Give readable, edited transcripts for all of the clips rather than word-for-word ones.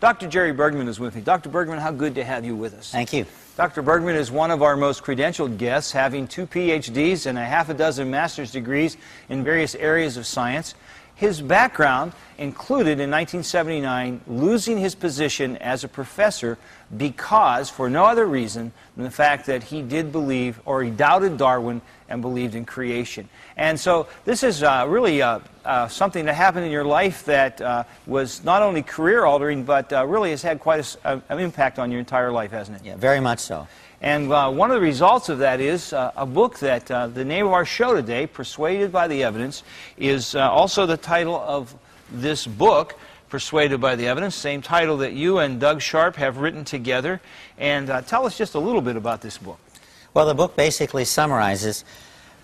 Dr. Jerry Bergman is with me. Dr. Bergman, how good to have you with us. Thank you. Dr. Bergman is one of our most credentialed guests, having 2 PhDs and a half a dozen master's degrees in various areas of science. His background included, in 1979, losing his position as a professor because, for no other reason than the fact that he did believe, or he doubted Darwin and believed in creation. And so this is really something that happened in your life that was not only career-altering, but really has had quite an impact on your entire life, hasn't it? Yeah, very much so. And one of the results of that is a book that the name of our show today, Persuaded by the Evidence, is also the title of this book, Persuaded by the Evidence, same title that you and Doug Sharp have written together. And tell us just a little bit about this book. Well, the book basically summarizes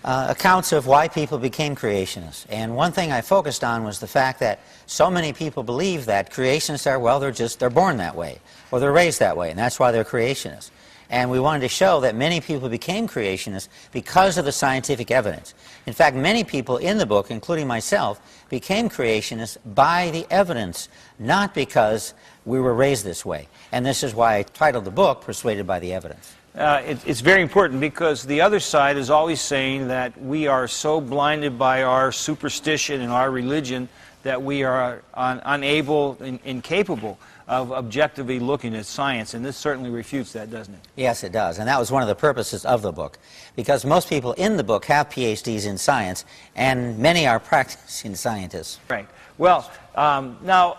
accounts of why people became creationists. And one thing I focused on was the fact that so many people believe that creationists are, well, they're born that way, or they're raised that way, and that's why they're creationists. And we wanted to show that many people became creationists because of the scientific evidence. In fact, many people in the book, including myself, became creationists by the evidence, not because we were raised this way. And this is why I titled the book, Persuaded by the Evidence. It's very important because the other side is always saying that we are so blinded by our superstition and our religion that we are unable and incapable of objectively looking at science, and this certainly refutes that, doesn't it? Yes, it does, and that was one of the purposes of the book, because most people in the book have PhDs in science, and many are practicing scientists. Right. Well, now,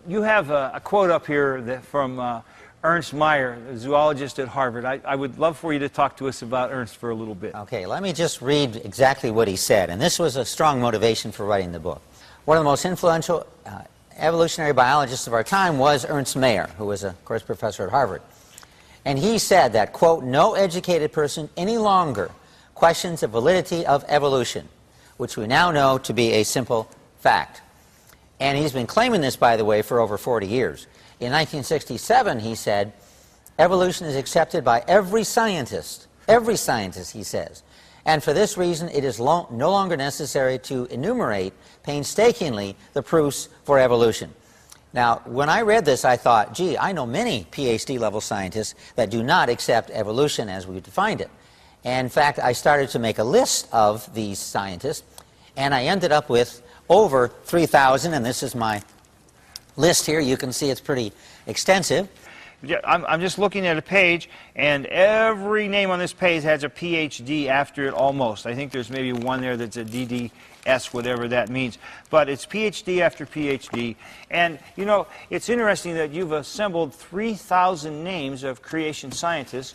you have a quote up here from Ernst Mayr, a zoologist at Harvard. I would love for you to talk to us about Ernst for a little bit. Okay, let me just read exactly what he said, and this was a strong motivation for writing the book. One of the most influential evolutionary biologists of our time was Ernst Mayr, who was, of course, professor at Harvard. And he said that, quote, no educated person any longer questions the validity of evolution, which we now know to be a simple fact. And he's been claiming this, by the way, for over 40 years. In 1967, he said, evolution is accepted by every scientist, he says. And for this reason, it is no longer necessary to enumerate painstakingly the proofs for evolution. Now, when I read this, I thought, gee, I know many PhD-level scientists that do not accept evolution as we defined it. And in fact, I started to make a list of these scientists, and I ended up with over 3,000, and this is my list here. You can see it's pretty extensive. Yeah, I'm just looking at a page, and every name on this page has a PhD after it almost. I think there's maybe one there that's a DDS, whatever that means. But it's PhD after PhD. And, you know, it's interesting that you've assembled 3,000 names of creation scientists,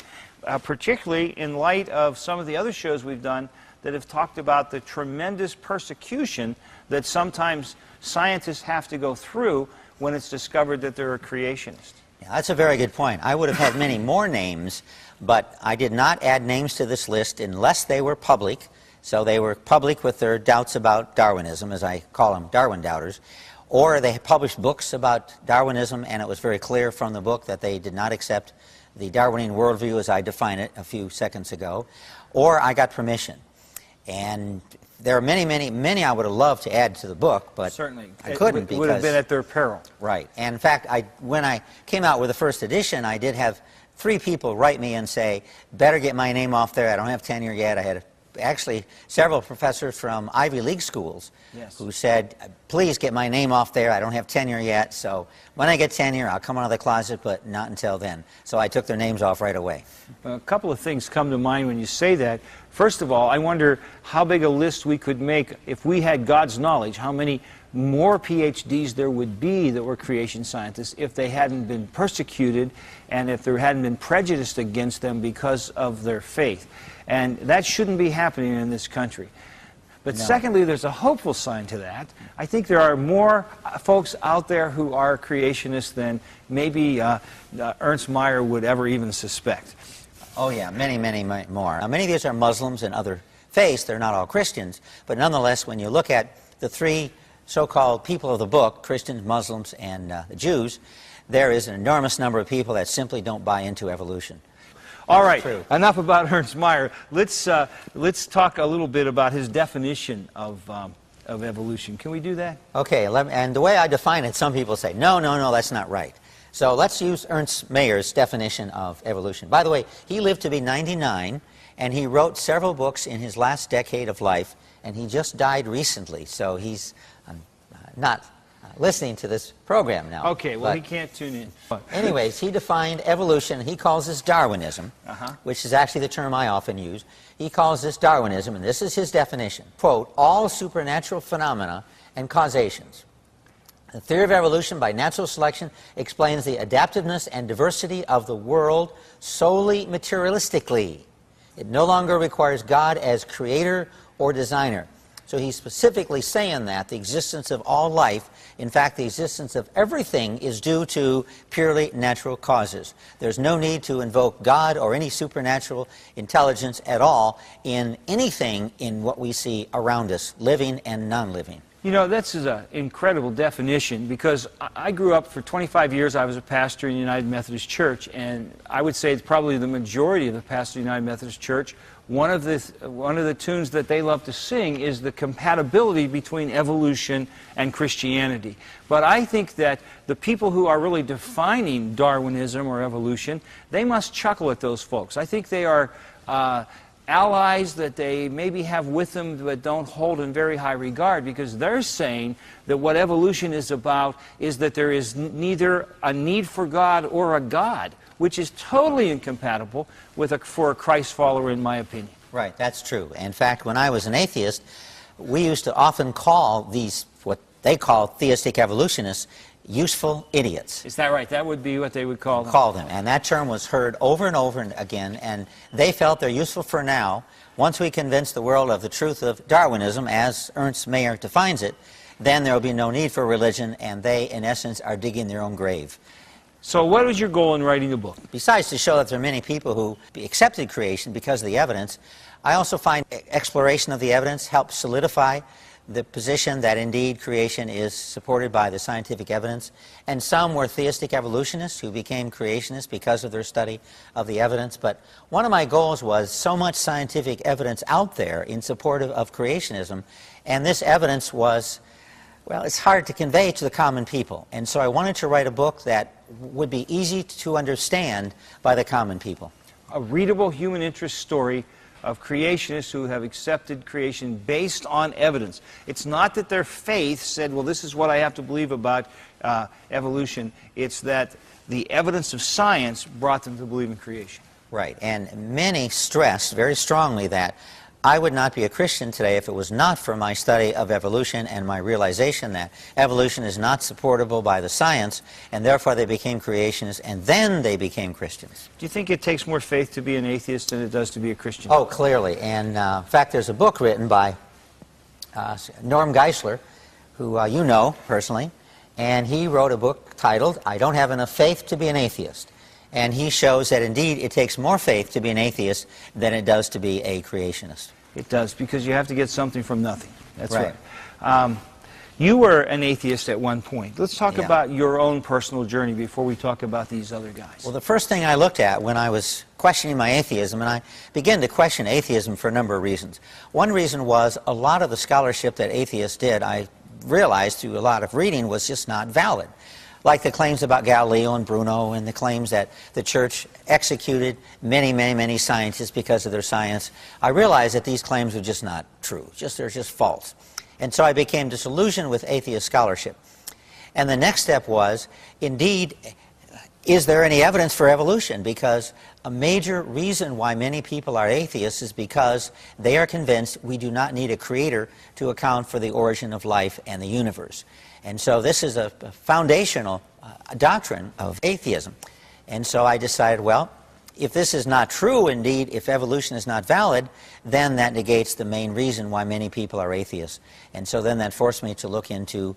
particularly in light of some of the other shows we've done that have talked about the tremendous persecution that sometimes scientists have to go through when it's discovered that they're a creationist. Yeah, that's a very good point. I would have had many more names, but I did not add names to this list unless they were public. So they were public with their doubts about Darwinism, as I call them, Darwin doubters, or they published books about Darwinism, and it was very clear from the book that they did not accept the Darwinian worldview as I defined it a few seconds ago, or I got permission. And there are many I would have loved to add to the book, but certainly I couldn't because it would have been at their peril. Right. And in fact, when I came out with the first edition, I did have 3 people write me and say, better get my name off there. I don't have tenure yet. I had actually several professors from Ivy League schools who said, please get my name off there. I don't have tenure yet. So when I get tenure, I'll come out of the closet, but not until then. So I took their names off right away. A couple of things come to mind when you say that. First of all, I wonder how big a list we could make if we had God's knowledge, how many more PhDs there would be that were creation scientists if they hadn't been persecuted and if there hadn't been prejudice against them because of their faith. And that shouldn't be happening in this country. But secondly, there's a hopeful side to that. I think there are more folks out there who are creationists than maybe Ernst Mayr would ever even suspect. Oh yeah, many more. Now, many of these are Muslims and other faiths. They're not all Christians. But nonetheless, when you look at the 3 so-called people of the book, Christians, Muslims, and the Jews, there is an enormous number of people that simply don't buy into evolution. All right, enough about Ernst Mayr. Let's talk a little bit about his definition of of evolution. Can we do that? Okay, and the way I define it, some people say, no, no, no, that's not right. So let's use Ernst Mayer's definition of evolution. By the way, he lived to be 99, and he wrote several books in his last decade of life, and he just died recently, so he's not listening to this program now. Okay, well, he can't tune in. Anyways, he defined evolution, he calls this Darwinism, which is actually the term I often use. He calls this Darwinism, and this is his definition. Quote, all supernatural phenomena and causations. The theory of evolution by natural selection explains the adaptiveness and diversity of the world solely materialistically. It no longer requires God as creator or designer. So he's specifically saying that the existence of all life, in fact, the existence of everything, is due to purely natural causes. There's no need to invoke God or any supernatural intelligence at all in anything in what we see around us, living and non-living. You know, this is an incredible definition, because I grew up for 25 years. I was a pastor in the United Methodist Church, and I would say it's probably the majority of the pastors in the United Methodist Church. One of the tunes that they love to sing is the compatibility between evolution and Christianity. But I think that the people who are really defining Darwinism or evolution, they must chuckle at those folks. I think they are allies that they maybe have with them but don't hold in very high regard, because they're saying that what evolution is about is that there is neither a need for God or a God, which is totally incompatible with for a Christ follower, in my opinion. Right, that's true. In fact, when I was an atheist, we used to often call these, what they call theistic evolutionists, useful idiots. Is that right? That would be what they would call them. And that term was heard over and over again, and they felt they're useful for now. Once we convince the world of the truth of Darwinism, as Ernst Mayr defines it, then there will be no need for religion, and they, in essence, are digging their own grave. So what was your goal in writing the book? Besides to show that there are many people who accepted creation because of the evidence, I also find exploration of the evidence helps solidify the position that indeed creation is supported by the scientific evidence. And some were theistic evolutionists who became creationists because of their study of the evidence. But one of my goals was so much scientific evidence out there in support of creationism, and this evidence was, well, it's hard to convey to the common people. And so I wanted to write a book that would be easy to understand by the common people. A readable human interest story of creationists who have accepted creation based on evidence. It's not that their faith said, well, this is what I have to believe about evolution. It's that the evidence of science brought them to believe in creation. Right, and many stressed very strongly that I would not be a Christian today if it was not for my study of evolution and my realization that evolution is not supportable by the science, and therefore they became creationists, and then they became Christians. Do you think it takes more faith to be an atheist than it does to be a Christian? Oh, clearly. And in fact, there's a book written by Norm Geisler, who you know personally, and he wrote a book titled, I Don't Have Enough Faith to Be an Atheist. And he shows that indeed it takes more faith to be an atheist than it does to be a creationist. It does, because you have to get something from nothing. That's right. You were an atheist at one point. Let's talk about your own personal journey before we talk about these other guys. Well, the first thing I looked at when I was questioning my atheism, and I began to question atheism for a number of reasons. One reason was a lot of the scholarship that atheists did, I realized through a lot of reading, was just not valid. Like the claims about Galileo and Bruno, and the claims that the church executed many scientists because of their science. I realized that these claims were just not true. They're just false. And so I became disillusioned with atheist scholarship. And the next step was, indeed, is there any evidence for evolution? Because a major reason why many people are atheists is because they are convinced we do not need a creator to account for the origin of life and the universe. And so this is a foundational doctrine of atheism. And so I decided, well, if this is not true, indeed, if evolution is not valid, then that negates the main reason why many people are atheists. And so then that forced me to look into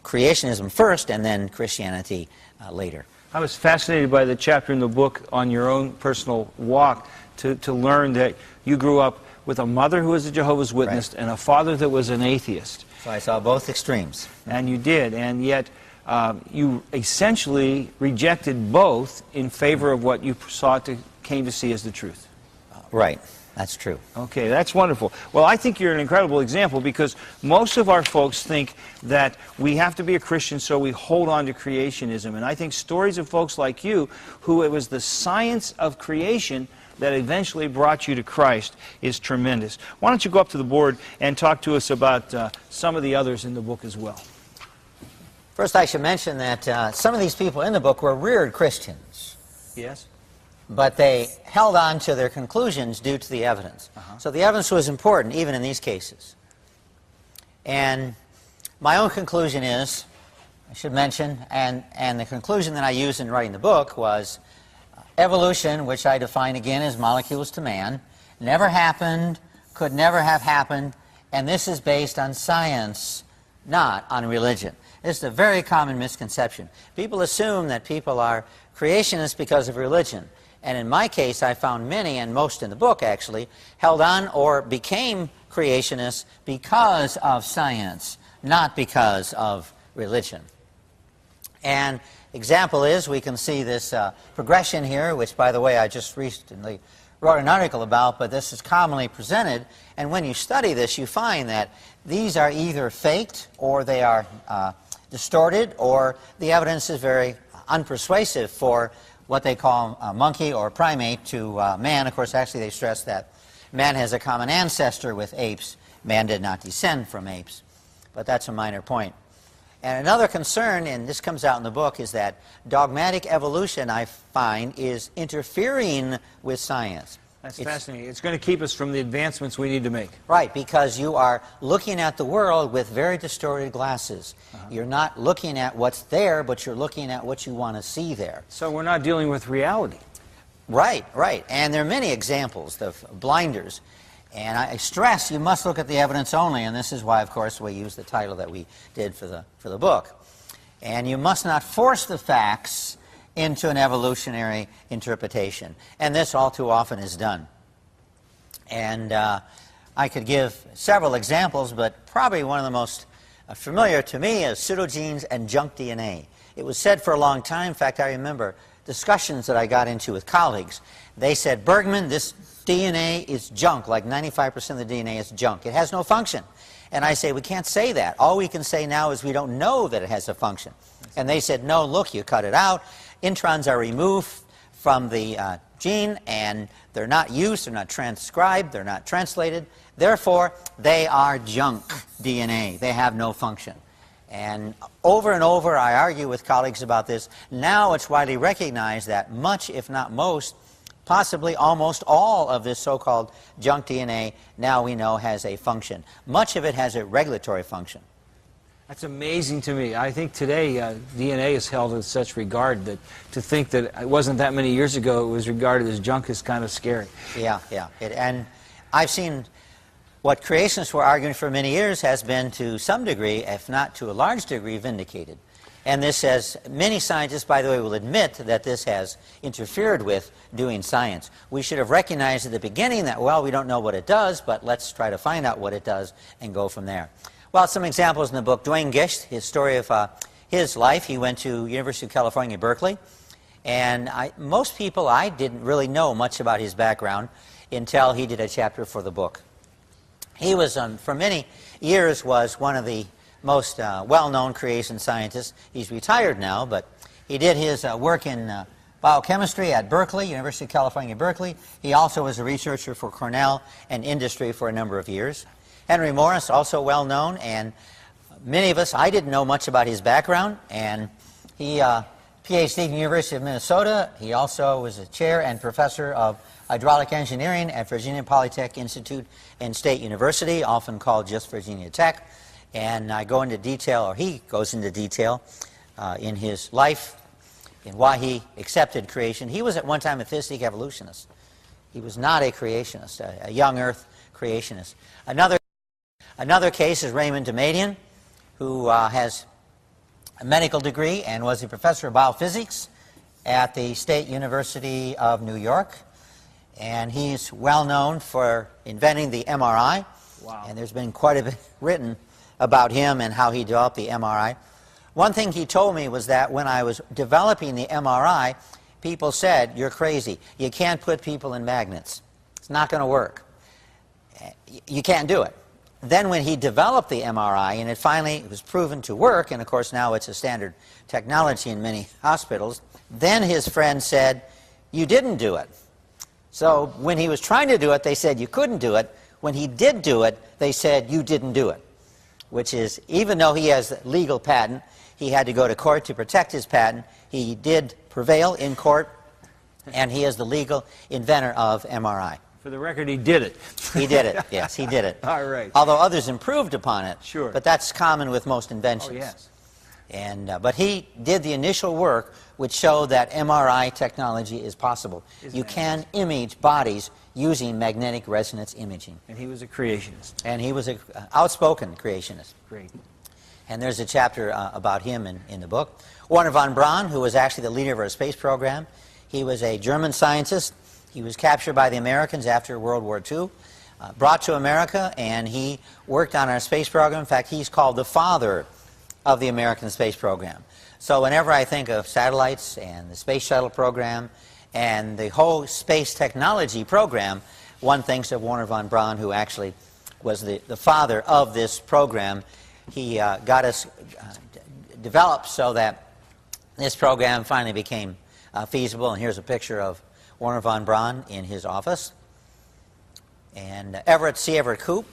creationism first and then Christianity later. I was fascinated by the chapter in the book on your own personal walk to learn that you grew up with a mother who was a Jehovah's Witness and a father that was an atheist. So I saw both extremes. And you did, and yet you essentially rejected both in favor of what you came to see as the truth. Right. That's true. Okay, that's wonderful. Well, I think you're an incredible example because most of our folks think that we have to be a Christian so we hold on to creationism. And I think stories of folks like you, who it was the science of creation that eventually brought you to Christ, is tremendous. Why don't you go up to the board and talk to us about some of the others in the book as well? First, I should mention that some of these people in the book were reared Christians. Yes? But they held on to their conclusions due to the evidence. So the evidence was important, even in these cases. And my own conclusion is, I should mention, and the conclusion that I used in writing the book was, evolution, which I define again as molecules to man, never happened, could never have happened, and this is based on science, not on religion. This is a very common misconception. People assume that people are creationists because of religion. And in my case, I found many, and most in the book actually, held on or became creationists because of science, not because of religion. And example is, we can see this progression here, which, by the way, I just recently wrote an article about, but this is commonly presented. And when you study this, you find that these are either faked, or they are distorted, or the evidence is very unpersuasive for what they call a monkey or primate to man. Of course, actually, they stress that man has a common ancestor with apes. Man did not descend from apes. But that's a minor point. And another concern, and this comes out in the book, is that dogmatic evolution, I find, is interfering with science. That's fascinating. It's going to keep us from the advancements we need to make. Right, because you are looking at the world with very distorted glasses. You're not looking at what's there, but you're looking at what you want to see there. So we're not dealing with reality. Right, right. And there are many examples of blinders. And I stress you must look at the evidence only, and this is why, of course, we use the title that we did for the book. And you must not force the facts into an evolutionary interpretation. And this all too often is done. And I could give several examples, but probably one of the most familiar to me is pseudogenes and junk DNA. It was said for a long time, in fact, I remember discussions that I got into with colleagues. They said, Bergman, this DNA is junk, like 95% of the DNA is junk. It has no function. And I say, we can't say that. All we can say now is we don't know that it has a function. And they said, no, look, you cut it out. Introns are removed from the gene, and they're not used, they're not transcribed, they're not translated. Therefore, they are junk DNA. They have no function. And over I argue with colleagues about this. Now it's widely recognized that much, if not most, possibly almost all of this so-called junk DNA now we know has a function. Much of it has a regulatory function. That's amazing to me. I think today DNA is held in such regard that to think that it wasn't that many years ago it was regarded as junk is kind of scary. Yeah. And I've seen what creationists were arguing for many years has been to some degree, if not to a large degree, vindicated. And this has, many scientists, by the way, will admit that this has interfered with doing science. We should have recognized at the beginning that, well, we don't know what it does, but let's try to find out what it does and go from there. Well, some examples in the book. Dwayne Gish, his story of his life. He went to University of California, Berkeley. And most people, I didn't really know much about his background until he did a chapter for the book. He was, for many years, was one of the most well-known creation scientists. He's retired now, but he did his work in biochemistry at Berkeley, University of California, Berkeley. He also was a researcher for Cornell and industry for a number of years. Henry Morris, also well-known, and many of us, I didn't know much about his background, and he PhD in the University of Minnesota. He also was a chair and professor of hydraulic engineering at Virginia Polytech Institute and State University, often called just Virginia Tech. And I go into detail, or he goes into detail, in his life, in why he accepted creation. He was at one time a theistic evolutionist. He was not a creationist, a young earth creationist. Another case is Raymond Damadian, who has a medical degree and was a professor of biophysics at the State University of New York. And he's well known for inventing the MRI. Wow. And there's been quite a bit written about him and how he developed the MRI. One thing he told me was that when I was developing the MRI, people said, you're crazy. You can't put people in magnets. It's It's not going to work. You can't do it. Then when he developed the MRI, and it finally was proven to work, and of course now it's a standard technology in many hospitals, then his friend said, you didn't do it. So when he was trying to do it, they said you couldn't do it. When he did do it, they said you didn't do it. Which is, even though he has a legal patent, he had to go to court to protect his patent. He did prevail in court, and he is the legal inventor of MRI. For the record, he did it. He did it, yes, he did it. All right. Although others improved upon it. Sure. But that's common with most inventions. Oh, yes. And, but he did the initial work which showed that MRI technology is possible. You can image bodies using magnetic resonance imaging. And he was a creationist. And he was an outspoken creationist. Great. And there's a chapter about him in the book. Werner von Braun, who was actually the leader of our space program, he was a German scientist. He was captured by the Americans after World War II, brought to America, and he worked on our space program. In fact, he's called the father of the American space program. So whenever I think of satellites and the space shuttle program and the whole space technology program, one thinks of Werner von Braun, who actually was the father of this program. He got us developed so that this program finally became feasible. And here's a picture of Werner von Braun in his office. And C. Everett Koop,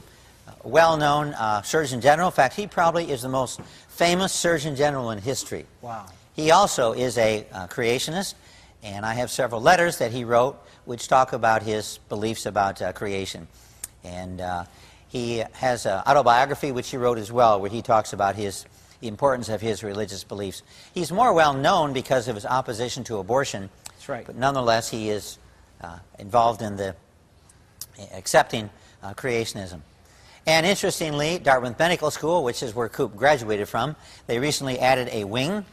well-known Surgeon General. In fact, he probably is the most famous Surgeon General in history. Wow. He also is a creationist, and I have several letters that he wrote which talk about his beliefs about creation. And he has an autobiography which he wrote as well, where he talks about the importance of his religious beliefs. He's more well-known because of his opposition to abortion. That's right. But nonetheless, he is involved in the accepting creationism. And interestingly, Dartmouth Medical School, which is where Koop graduated from, they recently added a wing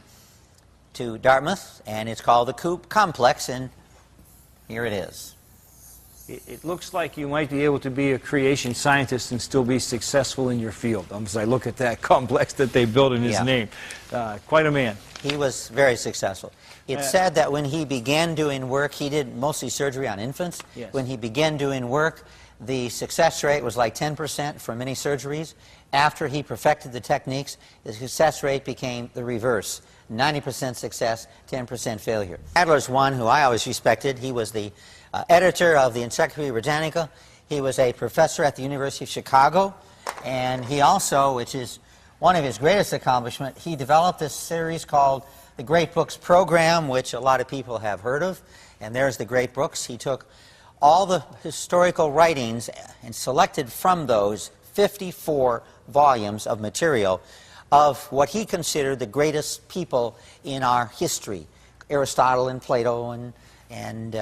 to Dartmouth, and it's called the Koop Complex, and here it is. It looks like you might be able to be a creation scientist and still be successful in your field, as I look at that complex that they built in his name. Quite a man. He was very successful. It's said that when he began doing work, he did mostly surgery on infants. Yes. When he began doing work, the success rate was like 10% for many surgeries. After he perfected the techniques, the success rate became the reverse. 90% success, 10% failure. Adler's one, who I always respected. He was the editor of the Encyclopedia Britannica. He was a professor at the University of Chicago. And he also, which is one of his greatest accomplishments, he developed this series called the Great Books Program, which a lot of people have heard of. And there's the Great Books. He took all the historical writings and selected from those 54 volumes of material of what he considered the greatest people in our history, Aristotle and Plato and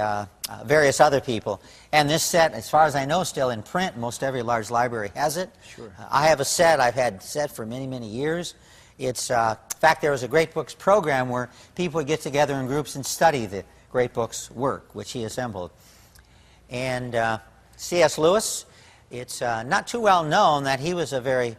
various other people. And this set, as far as I know, still in print. Most every large library has it. Sure. I have a set. I've had a set for many, many years. It's, in fact, there was a Great Books program where people would get together in groups and study the Great Books work, which he assembled. And C.S. Lewis, it's not too well known that he was a very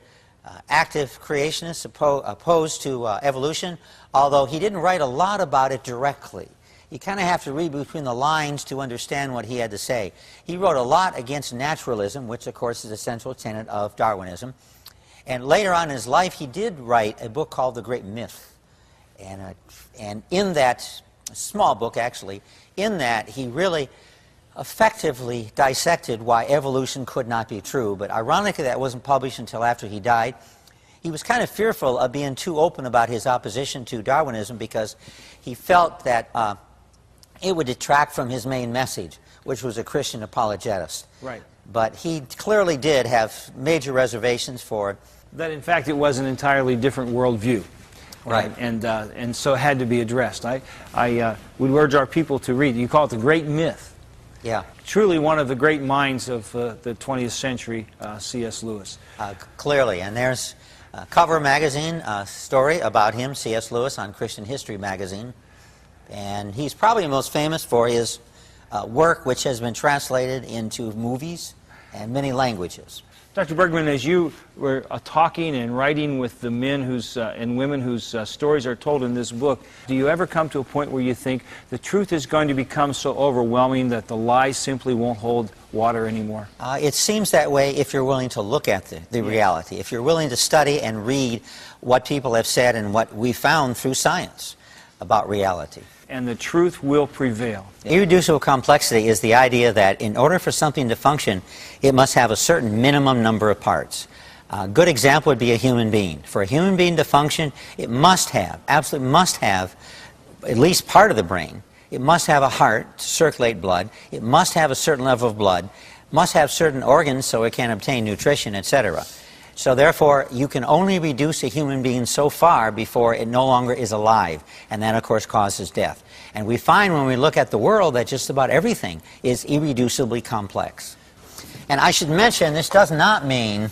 active creationist opposed to evolution, although he didn't write a lot about it directly. You kind of have to read between the lines to understand what he had to say. He wrote a lot against naturalism, which of course is a central tenet of Darwinism. And later on in his life, he did write a book called The Great Myth. And in that small book, actually, in that he really effectively dissected why evolution could not be true. But ironically, that wasn't published until after he died. He was kind of fearful of being too open about his opposition to Darwinism because he felt that it would detract from his main message, which was a Christian apologetist. Right. But he clearly did have major reservations for that. In fact, it was an entirely different worldview. Right. And so it had to be addressed. I would urge our people to read. You call it The Great Myth. Yeah. Truly one of the great minds of the 20th century, C.S. Lewis. Clearly. And there's Cover Magazine, a story about him, C.S. Lewis, on Christian History Magazine. And he's probably most famous for his work, which has been translated into movies and many languages. Dr. Bergman, as you were talking and writing with the men and women whose stories are told in this book, do you ever come to a point where you think the truth is going to become so overwhelming that the lies simply won't hold water anymore? It seems that way if you're willing to look at the reality, if you're willing to study and read what people have said and what we found through science about reality. And the truth will prevail. Irreducible complexity is the idea that in order for something to function, it must have a certain minimum number of parts. A good example would be a human being. For a human being to function, it must have, absolutely must have, at least part of the brain. It must have a heart to circulate blood. It must have a certain level of blood. Must have certain organs so it can obtain nutrition, etc. So therefore, you can only reduce a human being so far before it no longer is alive. And that, of course, causes death. And we find when we look at the world that just about everything is irreducibly complex. And I should mention, this does not mean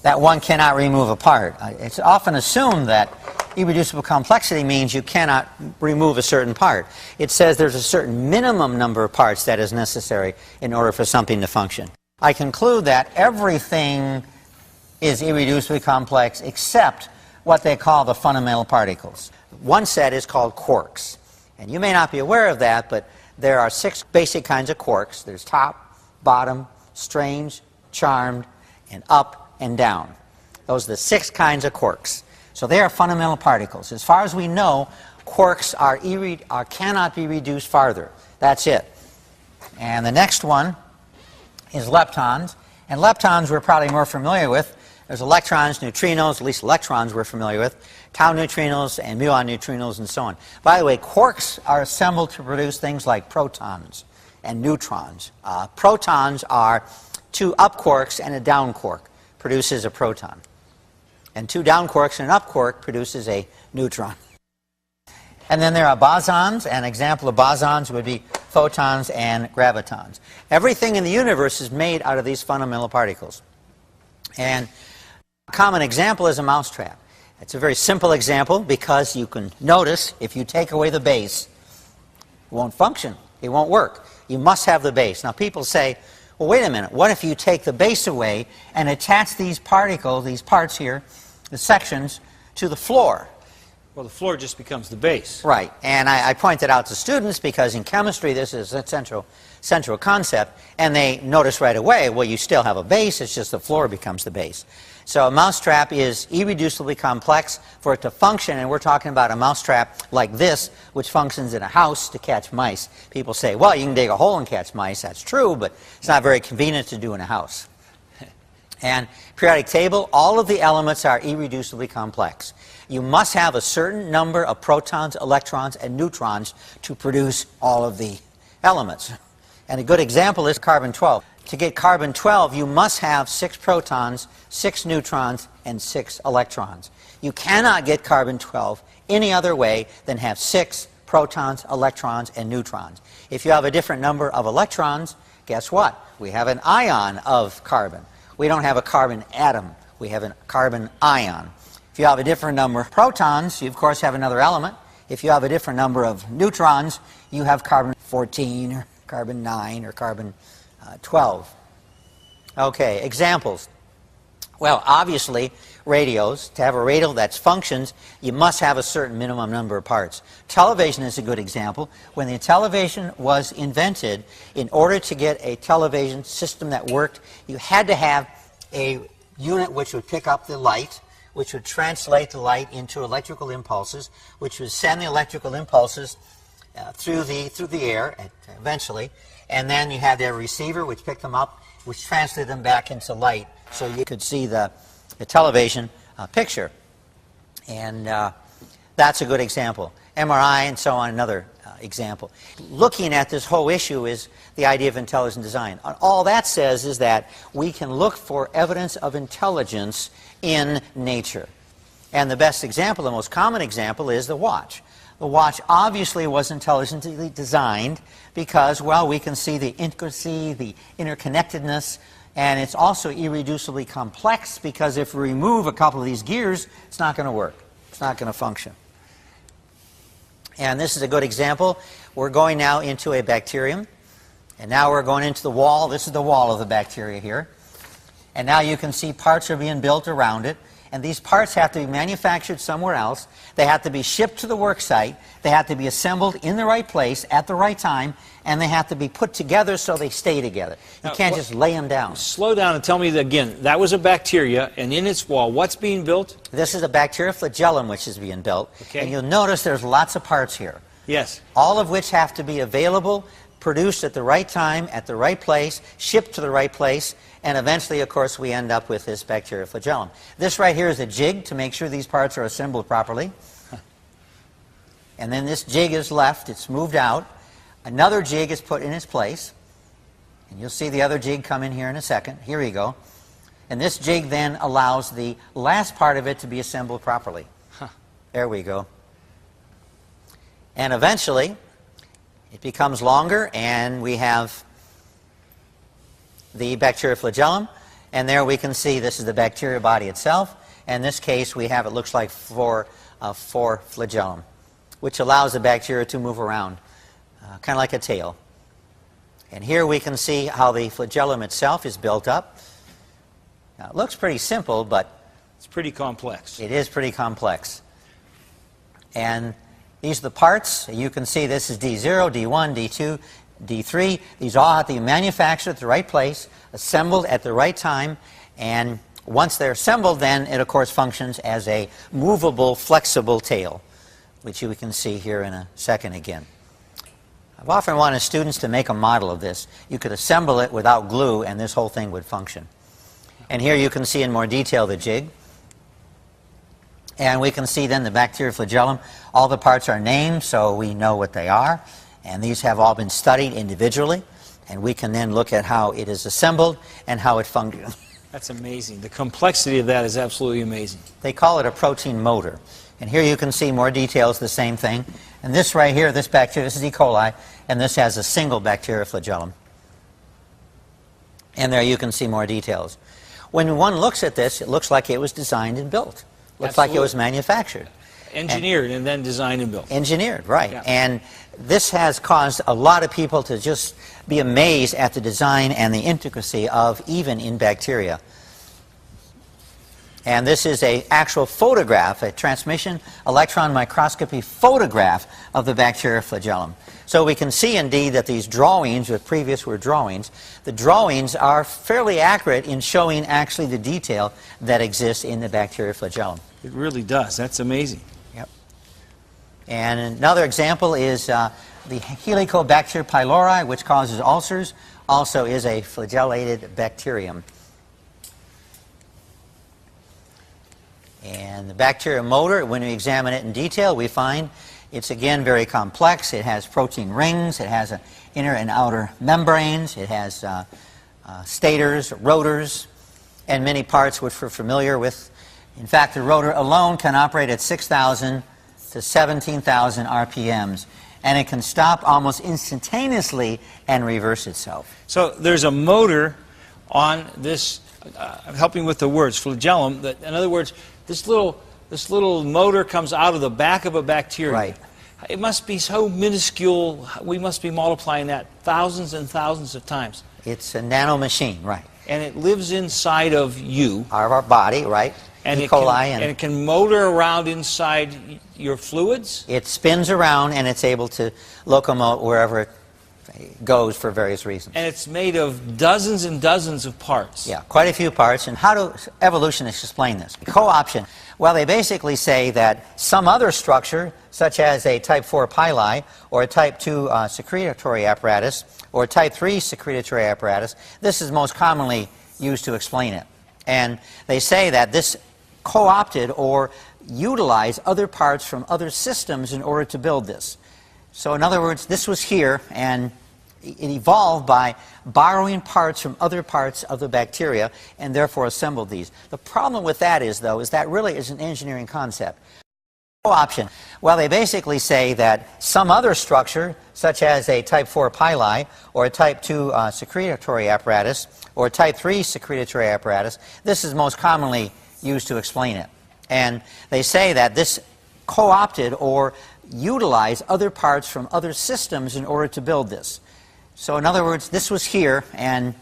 that one cannot remove a part. It's often assumed that irreducible complexity means you cannot remove a certain part. It says there's a certain minimum number of parts that is necessary in order for something to function. I conclude that everything is irreducibly complex except what they call the fundamental particles. One set is called quarks. And you may not be aware of that, but there are 6 basic kinds of quarks. There's top, bottom, strange, charmed, and up and down. Those are the 6 kinds of quarks. So they are fundamental particles. As far as we know, quarks cannot be reduced farther. That's it. And the next one is leptons. And leptons we're probably more familiar with. There's electrons, neutrinos, at least electrons we're familiar with, tau neutrinos and muon neutrinos and so on. By the way, quarks are assembled to produce things like protons and neutrons. Protons are 2 up quarks and a down quark produces a proton. And 2 down quarks and an up quark produces a neutron. And then there are bosons. An example of bosons would be photons and gravitons. Everything in the universe is made out of these fundamental particles. And a common example is a mousetrap. It's a very simple example because you can notice if you take away the base, it won't function. It won't work. You must have the base. Now people say, well, wait a minute. What if you take the base away and attach these particles, these parts here, the sections, to the floor? Well, the floor just becomes the base. Right. And I pointed out to students because in chemistry this is a central concept, and they notice right away, well, you still have a base, it's just the floor becomes the base. So a mousetrap is irreducibly complex for it to function, and we're talking about a mousetrap like this, which functions in a house to catch mice. People say, well, you can dig a hole and catch mice. That's true, but it's not very convenient to do in a house. And periodic table, all of the elements are irreducibly complex. You must have a certain number of protons, electrons, and neutrons to produce all of the elements. And a good example is carbon-12. To get carbon-12, you must have 6 protons, 6 neutrons, and 6 electrons. You cannot get carbon-12 any other way than have 6 protons, electrons, and neutrons. If you have a different number of electrons, guess what? We have an ion of carbon. We don't have a carbon atom. We have a carbon ion. If you have a different number of protons, you of course have another element. If you have a different number of neutrons, you have carbon-14 or carbon-9 or carbon-12. Okay, examples. Well, obviously, radios. To have a radio that functions, you must have a certain minimum number of parts. Television is a good example. When the television was invented, in order to get a television system that worked, you had to have a unit which would pick up the light, which would translate the light into electrical impulses, which would send the electrical impulses through the air eventually, and then you had their receiver which picked them up, which translated them back into light so you could see the television picture. And that's a good example. MRI and so on, another example. Looking at this whole issue is the idea of intelligent design. All that says is that we can look for evidence of intelligence in nature. And the best example, the most common example, is the watch. The watch obviously was intelligently designed because, well, we can see the intricacy, the interconnectedness, and it's also irreducibly complex because if we remove a couple of these gears, it's not going to work. It's not going to function. And this is a good example. We're going now into a bacterium, and now we're going into the wall. This is the wall of the bacteria here. And now you can see parts are being built around it. And these parts have to be manufactured somewhere else. They have to be shipped to the work site. They have to be assembled in the right place at the right time. And they have to be put together so they stay together. You can't just lay them down. Slow down and tell me that again. That was a bacteria, and in its wall, what's being built? This is a bacteria flagellum which is being built. Okay. And you'll notice there's lots of parts here. Yes. All of which have to be available, produced at the right time, at the right place, shipped to the right place, and eventually, of course, we end up with this bacteria flagellum. This right here is a jig to make sure these parts are assembled properly. And then this jig is left, it's moved out. Another jig is put in its place. And you'll see the other jig come in here in a second. Here we go. And this jig then allows the last part of it to be assembled properly. There we go. And eventually, it becomes longer, and we have the bacteria flagellum. And there we can see this is the bacteria body itself. In this case, we have, it looks like four flagellum, which allows the bacteria to move around, kind of like a tail. And here we can see how the flagellum itself is built up. Now, it looks pretty simple, but it's pretty complex. It is pretty complex. And these are the parts. You can see this is D0, D1, D2, D3. These all have to be manufactured at the right place, assembled at the right time, and once they're assembled, then it, of course, functions as a movable, flexible tail, which you can see here in a second again. I've often wanted students to make a model of this. You could assemble it without glue, and this whole thing would function. And here you can see in more detail the jig. And we can see then the bacteria flagellum. All the parts are named, so we know what they are. And these have all been studied individually. And we can then look at how it is assembled and how it functions. That's amazing. The complexity of that is absolutely amazing. They call it a protein motor. And here you can see more details, the same thing. And this right here, this bacteria, this is E. coli, and this has a single bacteria flagellum. And there you can see more details. When one looks at this, it looks like it was designed and built. Looks like it was manufactured. Engineered and then designed and built. Engineered, right. Yeah. And this has caused a lot of people to just be amazed at the design and the intricacy of even in bacteria. And this is an actual photograph, a transmission electron microscopy photograph of the bacteria flagellum. So we can see indeed that these drawings, which previous were drawings, the drawings are fairly accurate in showing actually the detail that exists in the bacteria flagellum. It really does. That's amazing. Yep. And another example is the Helicobacter pylori, which causes ulcers, also is a flagellated bacterium. And the bacteria motor, when we examine it in detail, we find it's again very complex. It has protein rings, it has inner and outer membranes, it has stators, rotors, and many parts which we're familiar with. In fact, the rotor alone can operate at 6,000 to 17,000 RPMs, and it can stop almost instantaneously and reverse itself. So there's a motor on this, helping with the words, flagellum. That, in other words, this little motor comes out of the back of a bacteria. Right. It must be so minuscule. We must be multiplying that thousands and thousands of times. It's a nano machine, right. And it lives inside of you. Of our body, right. And E. coli. and it can motor around inside your fluids? It spins around, and it's able to locomote wherever it goes for various reasons. And it's made of dozens and dozens of parts. Yeah, quite a few parts. And how do evolutionists explain this? Co-option. Well, they basically say that some other structure, such as a type 4 pili, or a type 2 secretory apparatus, or a type 3 secretory apparatus, this is most commonly used to explain it. And they say that this co-opted or utilized other parts from other systems in order to build this. So in other words, this was here, and it evolved by borrowing parts from other parts of the bacteria and therefore assembled these. The problem with that is, though, is that really is an engineering concept. Co-option. Well, they basically say that some other structure, such as a type 4 pili, or a type 2 secretory apparatus, or a type 3 secretory apparatus, this is most commonly used to explain it. And they say that this co-opted or utilized other parts from other systems in order to build this. So in other words, this was here, and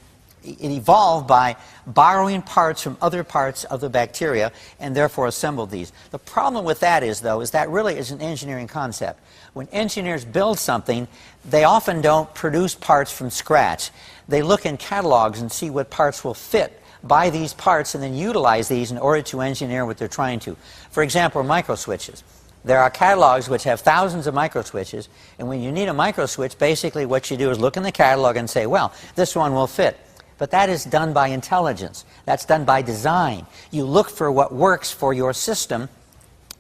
it evolved by borrowing parts from other parts of the bacteria and therefore assembled these. The problem with that is, though, is that really is an engineering concept. When engineers build something, they often don't produce parts from scratch. They look in catalogs and see what parts will fit, buy these parts, and then utilize these in order to engineer what they're trying to. For example, microswitches. There are catalogs which have thousands of microswitches, and when you need a microswitch, basically what you do is look in the catalog and say, well, this one will fit. But that is done by intelligence. That's done by design. You look for what works for your system,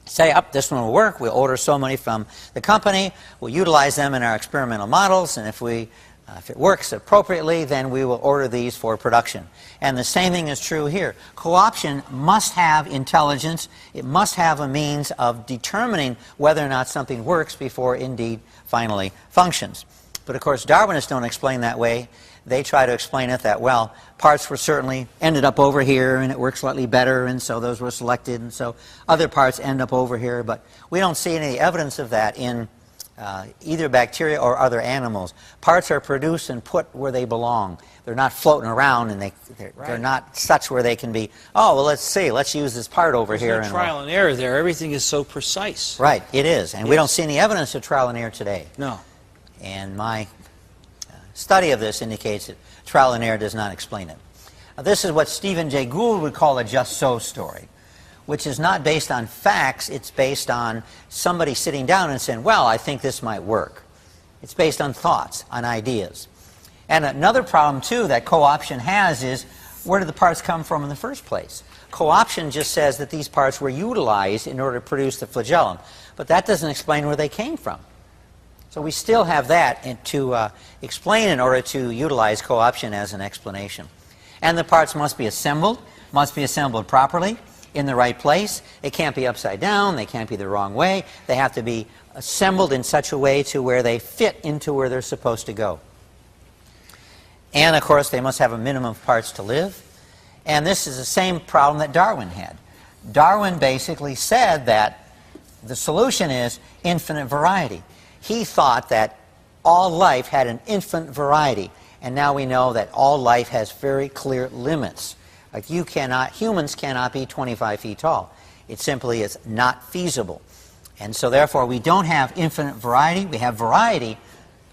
say, up, this one will work, we'll order so many from the company, we'll utilize them in our experimental models, and if it works appropriately, then we will order these for production. And the same thing is true here. Co-option must have intelligence. It must have a means of determining whether or not something works before indeed finally functions. But of course, Darwinists don't explain that way. They try to explain it that, well, parts were certainly ended up over here and it worked slightly better, and so those were selected, and so other parts end up over here. But we don't see any evidence of that in either bacteria or other animals. Parts are produced and put where they belong. They're not floating around, and they're not such where they can be, oh, well, let's see, let's use this part over here. There's no trial and error there. Everything is so precise. Right, it is. And we don't see any evidence of trial and error today. No. And my study of this indicates that trial and error does not explain it. Now, this is what Stephen Jay Gould would call a just so story, which is not based on facts, it's based on somebody sitting down and saying, well, I think this might work. It's based on thoughts, on ideas. And another problem, too, that co-option has is, where did the parts come from in the first place? Co-option just says that these parts were utilized in order to produce the flagellum, but that doesn't explain where they came from. So we still have that to explain in order to utilize co-option as an explanation. And the parts must be assembled properly, in the right place. They can't be upside down, they can't be the wrong way. They have to be assembled in such a way to where they fit into where they're supposed to go. And of course, they must have a minimum of parts to live. And this is the same problem that Darwin had. Darwin basically said that the solution is infinite variety. He thought that all life had an infinite variety, and now we know that all life has very clear limits. Like humans cannot be 25 feet tall. It simply is not feasible. And so therefore we don't have infinite variety. We have variety,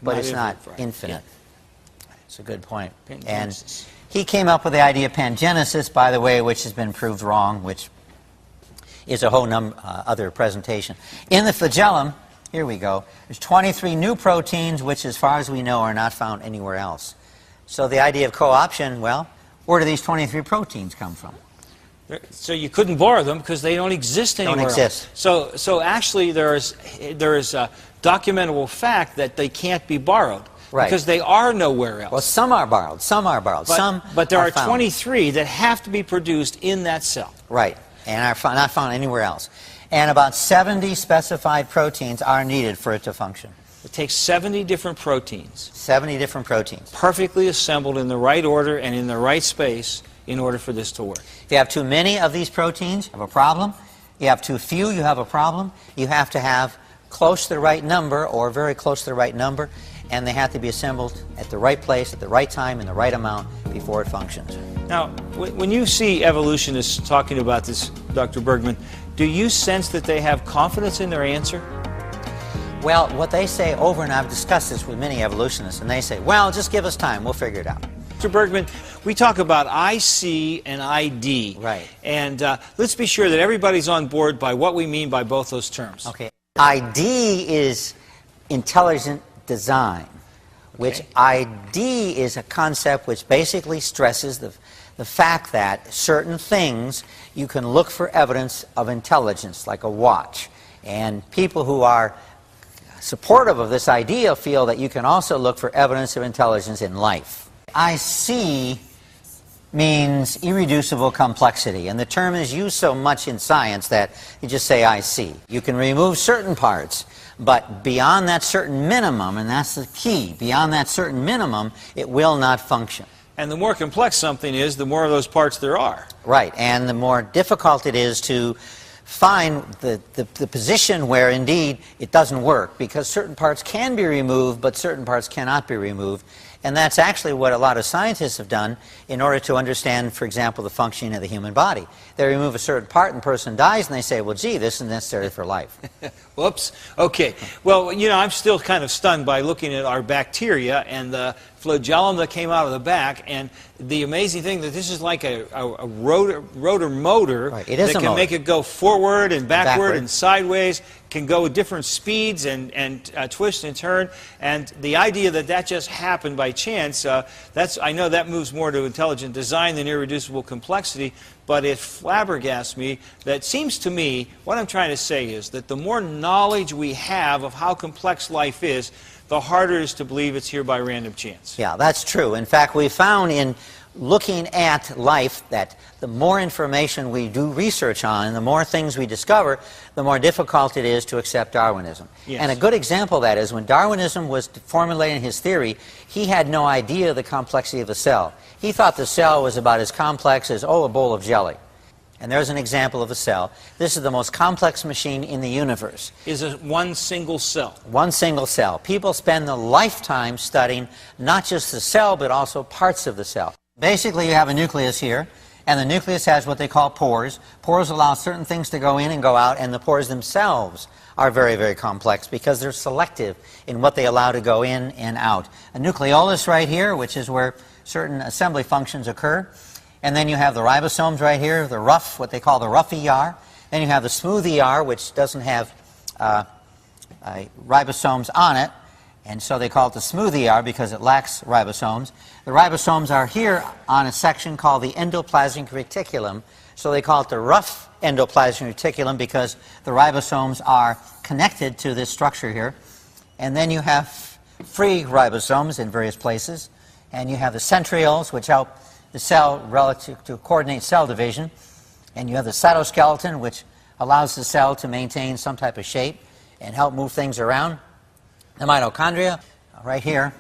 but it's not infinite. Yeah. It's a good point. And he came up with the idea of pangenesis, by the way, which has been proved wrong, which is a whole other presentation. In the flagellum, here we go, there's 23 new proteins, which as far as we know are not found anywhere else. So the idea of co-option, well, where do these 23 proteins come from? So you couldn't borrow them because they don't exist anywhere else. So actually there is a documentable fact that they can't be borrowed. Right. Because they are nowhere else. Well, some are borrowed, some are borrowed, but there are found. 23 that have to be produced in that cell. Right, and are not found anywhere else. And about 70 specified proteins are needed for it to function. It takes 70 different proteins. 70 different proteins. Perfectly assembled in the right order and in the right space in order for this to work. If you have too many of these proteins, you have a problem. You have too few, you have a problem. You have to have close to the right number or very close to the right number, and they have to be assembled at the right place, at the right time, in the right amount before it functions. Now, when you see evolutionists talking about this, Dr. Bergman, do you sense that they have confidence in their answer? Well, what they say over, and I've discussed this with many evolutionists, and they say, well, just give us time, we'll figure it out. Dr. Bergman, we talk about IC and ID. Right. And let's be sure that everybody's on board by what we mean by both those terms. Okay. ID is intelligent design, which ID is a concept which basically stresses the fact that certain things you can look for evidence of intelligence, like a watch. And people who are supportive of this idea feel that you can also look for evidence of intelligence in life. IC means irreducible complexity, and the term is used so much in science that you just say IC. You can remove certain parts, but beyond that certain minimum, and that's the key, beyond that certain minimum, it will not function. And the more complex something is, the more of those parts there are. Right, and the more difficult it is to find the position where indeed it doesn't work, because certain parts can be removed, but certain parts cannot be removed. And that's actually what a lot of scientists have done in order to understand, for example, the functioning of the human body. They remove a certain part and the person dies, and they say, well, gee, this is necessary for life. Whoops. Okay. Well, you know, I'm still kind of stunned by looking at our bacteria and the flagellum that came out of the back, and the amazing thing that this is like a rotor motor Right. It is that a can motor. make it go forward and backward and sideways, can go at different speeds and twist and turn. And the idea that that just happened by chance, I know that moves more to intelligent design than irreducible complexity, but it flabbergasts me. That seems to me, what I'm trying to say is that the more knowledge we have of how complex life is, the harder it is to believe it's here by random chance. Yeah, that's true. In fact, we found in looking at life that the more information we do research on and the more things we discover, the more difficult it is to accept Darwinism. Yes. And a good example of that is when Darwinism was formulating his theory, he had no idea of the complexity of the cell. He thought the cell was about as complex as, oh, a bowl of jelly. And there's an example of a cell. This is the most complex machine in the universe. Is it one single cell? One single cell. People spend a lifetime studying not just the cell, but also parts of the cell. Basically, you have a nucleus here, and the nucleus has what they call pores. Pores allow certain things to go in and go out, and the pores themselves are very, very complex because they're selective in what they allow to go in and out. A nucleolus right here, which is where certain assembly functions occur. And then you have the ribosomes right here, the rough, what they call the rough ER. Then you have the smooth ER, which doesn't have ribosomes on it, and so they call it the smooth ER because it lacks ribosomes. The ribosomes are here on a section called the endoplasmic reticulum, so they call it the rough endoplasmic reticulum because the ribosomes are connected to this structure here. And then you have free ribosomes in various places, and you have the centrioles, which help the cell relative to coordinate cell division, and you have the cytoskeleton, which allows the cell to maintain some type of shape and help move things around. The mitochondria, right here,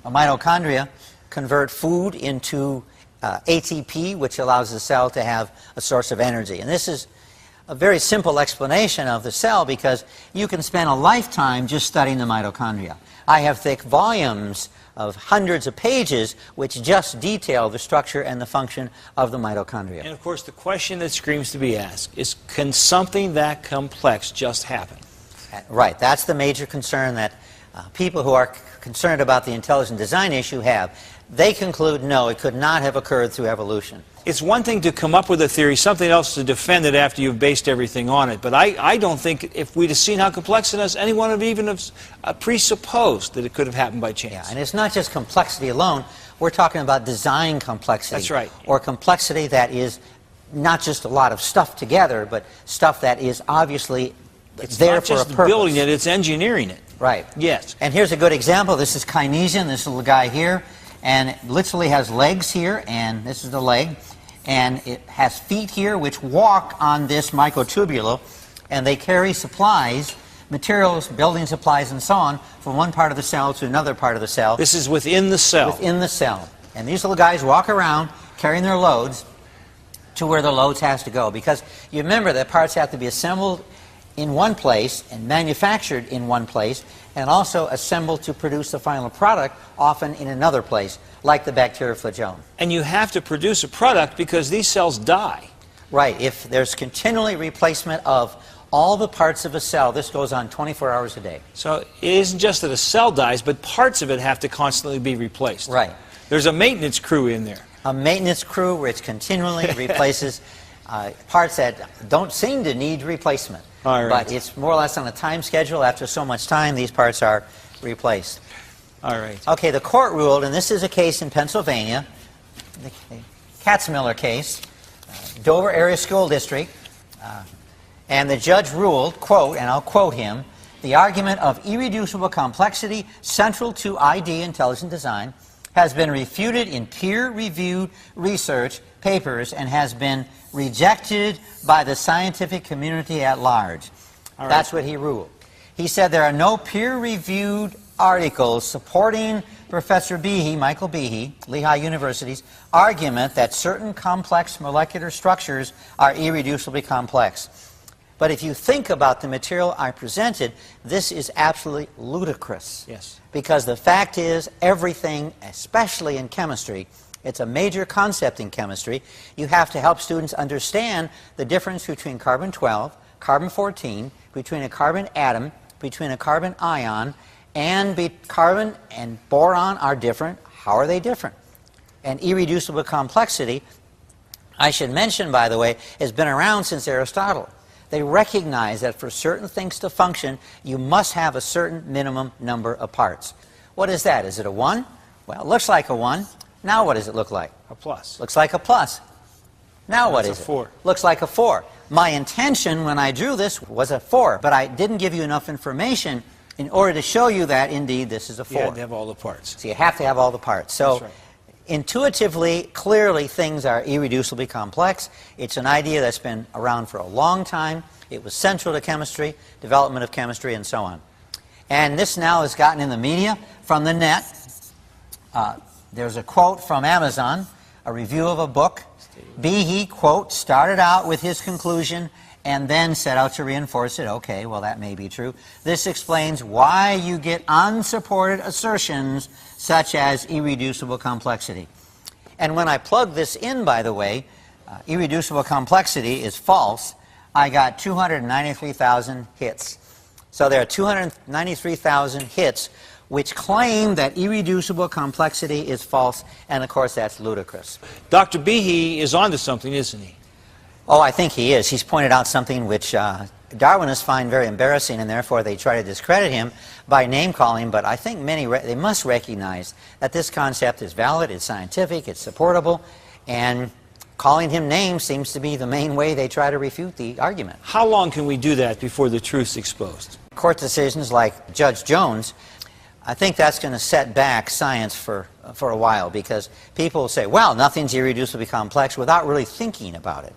a mitochondria convert food into ATP, which allows the cell to have a source of energy. And this is a very simple explanation of the cell because you can spend a lifetime just studying the mitochondria. I have thick volumes of hundreds of pages which just detail the structure and the function of the mitochondria. And of course, the question that screams to be asked is, can something that complex just happen? Right. That's the major concern that people who are concerned about the intelligent design issue have. They conclude, no, it could not have occurred through evolution. It's one thing to come up with a theory, something else to defend it after you've based everything on it. But I don't think if we'd have seen how complex it is, anyone would even have presupposed that it could have happened by chance. Yeah, and it's not just complexity alone. We're talking about design complexity. That's right. Or complexity that is not just a lot of stuff together, but stuff that is obviously there for a purpose. It's not just building it, it's engineering it. Right. Yes. And here's a good example. This is kinesion, this little guy here. And it literally has legs here, and this is the leg. And it has feet here which walk on this microtubule, and they carry supplies, materials, building supplies, and so on, from one part of the cell to another part of the cell. This is within the cell. Within the cell. And these little guys walk around carrying their loads to where the loads has to go. Because you remember that parts have to be assembled in one place and manufactured in one place, and also assembled to produce the final product, often in another place, like the bacterial flagellum. And you have to produce a product because these cells die. Right. If there's continually replacement of all the parts of a cell, this goes on 24 hours a day. So it isn't just that a cell dies, but parts of it have to constantly be replaced. Right. There's a maintenance crew in there. A maintenance crew which continually replaces parts that don't seem to need replacement. All right. But it's more or less on a time schedule. After so much time, these parts are replaced. All right. Okay, the court ruled, and this is a case in Pennsylvania, the Katzmiller case, Dover Area School District, and the judge ruled, quote, and I'll quote him, the argument of irreducible complexity central to ID, intelligent design, has been refuted in peer-reviewed research papers and has been rejected by the scientific community at large. All right. That's what he ruled. He said there are no peer-reviewed articles supporting Professor Behe, Michael Behe, Lehigh University's argument that certain complex molecular structures are irreducibly complex. But if you think about the material I presented, this is absolutely ludicrous. Yes. Because the fact is, everything, especially in chemistry, it's a major concept in chemistry, you have to help students understand the difference between carbon-12, carbon-14, between a carbon atom, between a carbon ion, and carbon and boron are different. How are they different? And irreducible complexity, I should mention, by the way, has been around since Aristotle. They recognize that for certain things to function, you must have a certain minimum number of parts. What is that? Is it a 1? Well, it looks like a 1. Now what does it look like? A plus. Looks like a plus. Now what That's is a 4. it? Looks like a 4. My intention when I drew this was a 4, but I didn't give you enough information in order to show you that, indeed, this is a 4. You had to have all the parts. So you have to have all the parts. So That's right. Intuitively, clearly, things are irreducibly complex. It's an idea that's been around for a long time. It was central to chemistry, development of chemistry, and so on. And this now has gotten in the media from the net. There's a quote from Amazon, a review of a book. Behe, quote, started out with his conclusion and then set out to reinforce it. Okay, well, that may be true. This explains why you get unsupported assertions such as irreducible complexity. And when I plug this in, by the way, irreducible complexity is false. I got 293,000 hits. So there are 293,000 hits which claim that irreducible complexity is false, and of course that's ludicrous. Dr. Behe is onto something, isn't he? Oh, I think he is. He's pointed out something which Darwinists find very embarrassing, and therefore they try to discredit him by name-calling, but I think they must recognize that this concept is valid, it's scientific, it's supportable, and calling him names seems to be the main way they try to refute the argument. How long can we do that before the truth's exposed? Court decisions like Judge Jones, I think that's going to set back science for a while, because people say, well, nothing's irreducibly complex without really thinking about it.